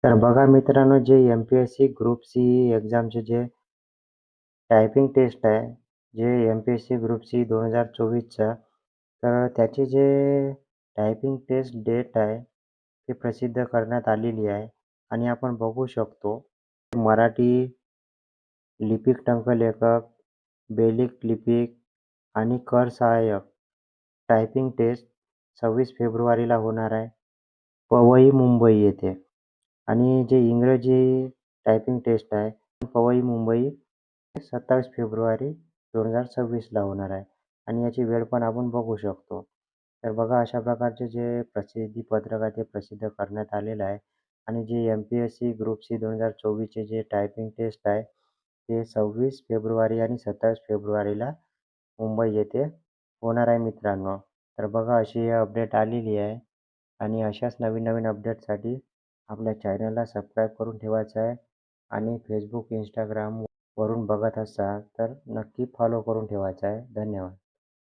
तर बघा मित्रांनो, जे एम-पी-एस-सी ग्रुप सी एक्झामचे जे टायपिंग टेस्ट आहे, जे एम-पी-एस-सी ग्रुप सी 2024चा, तर त्याची जे टायपिंग टेस्ट डेट आहे, ती प्रसिद्ध करण्यात आलेली आहे आणि आपण बघू शकतो. मराठी लिपिक टंकलेखक, बेलिक लिपिक आणि कर सहाय्यक टायपिंग टेस्ट 26 फेब्रुवारीला होणार आहे, पवई मुंबई येथे. आणि जे इंग्रजी टायपिंग टेस्ट आहे, पवई मुंबई 27 फेब्रुवारी 2026ला होणार आहे आणि याची वेळ पण आपण बघू शकतो. तर बघा, अशा प्रकारचे जे प्रसिद्धी पत्रक आहे ते प्रसिद्ध करण्यात आलेलं आहे आणि जे एम-पी-एस-सी ग्रुप सी 2024चे जे टायपिंग टेस्ट आहे, ते 26 फेब्रुवारी आणि 27 फेब्रुवारीला मुंबई येथे होणार आहे मित्रांनो. तर बघा, अशी अपडेट आलेली आहे आणि अशाच नवीन-नवीन अपडेटसाठी आपल्या चॅनलला सबस्क्राईब करून ठेवायचं आहे आणि Facebook, Instagram वरून बघत असाल तर नक्की फॉलो करून ठेवायचं आहे. धन्यवाद.